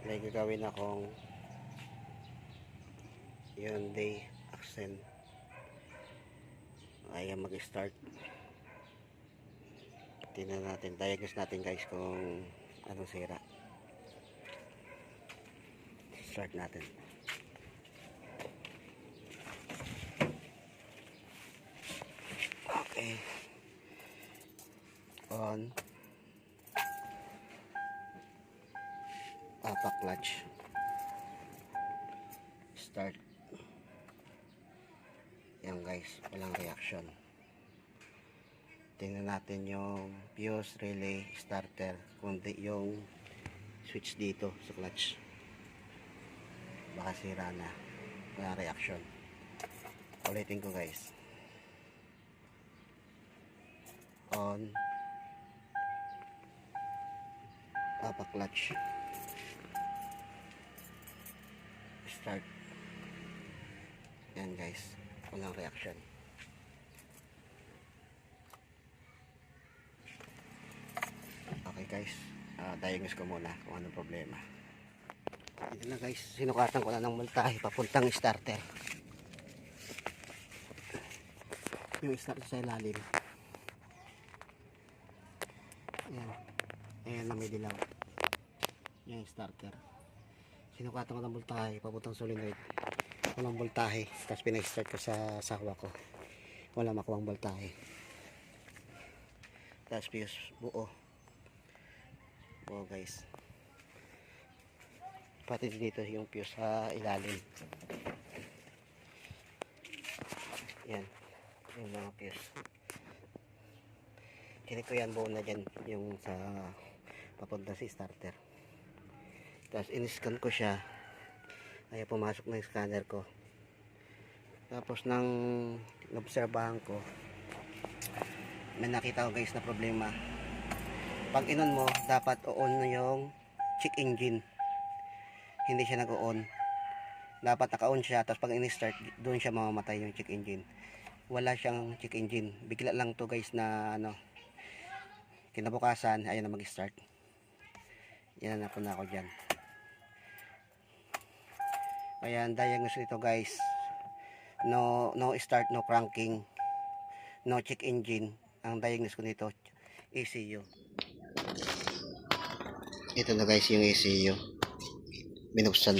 may gagawin akong Hyundai Accent. Ayan, mag-start. Tingnan natin, diagnose natin guys kung anong sira. Start natin. Okay, on, papa clutch, start. Yan guys, walang reaction. Tingnan natin yung fuse, relay, starter, kundi yung switch dito sa clutch, baka sira na, walang reaction. Ulitin ko guys. On, papa clutch, start. Yan guys, walang reaction. Okay guys, diagnose ko muna kung anong problema. Ito na guys, sinukatan ko na ng voltahe papuntang starter. Yung starter sa ilalim. Ayan, ayan na may dilaw. Yan yung starter. Sinukatan ko ng voltahe papuntang solenoid. Walang voltahe. Tapos pinag-start ko sa sawa ko, wala makuwang voltahe. Tapos fuse buo guys, pati dito yung fuse sa ilalim. Yan yung mga fuse, kinik ko yan buo na dyan yung sa papunta sa starter. Tapos in-scan ko siya, ay pumasok na yung scanner ko. Tapos nang obserbahan ko, may nakita ko guys na problema. Pag inon mo, dapat on na yung check engine. Hindi siya nag-on. Dapat naka-on siya, tapos pag in-start, doon siya mamamatay yung check engine. Wala siyang check engine. Bigla lang to guys na kinabukasan, ayan na mag-start. Yan na po na ako dyan. Ayan, diagnose nito guys. No start, no cranking, no check engine. Ang diagnose ko nito, ECU. Ito na guys yung ECU. Binuksan.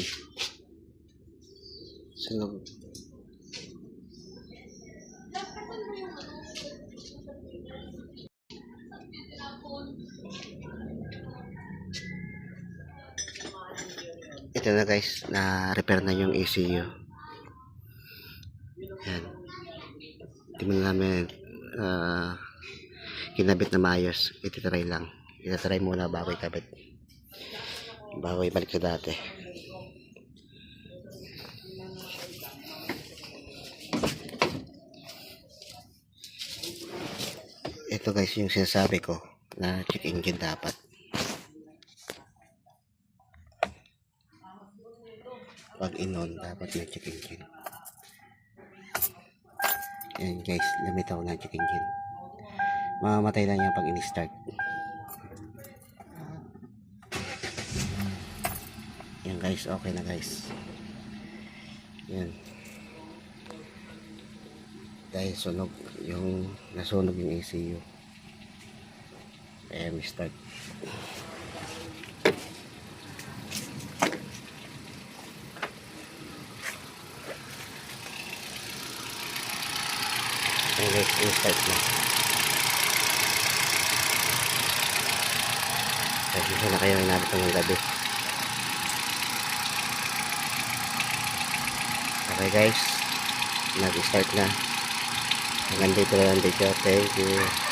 Sunog. Ito na guys, na repair na yung ECU. Yan. Hindi mo namin kinabit na maayos. Ititry lang. Ititry muna bago ikabit, bago ibalik sa dati. Ito guys yung sinasabi ko na check engine dapat. Pag inon, dapat may check engine. Ayan guys, lamitaw na check engine. Mamamatay lang yan pag in-start. Yan guys, okay na guys. Yan. Dahil sunog, yung nasunog yung ECU. Kaya start. Yan guys, start na. Kasi na kayo inabot ng gabi. Okay guys, nag-start na. Hanggang dito lang dito. Thank you.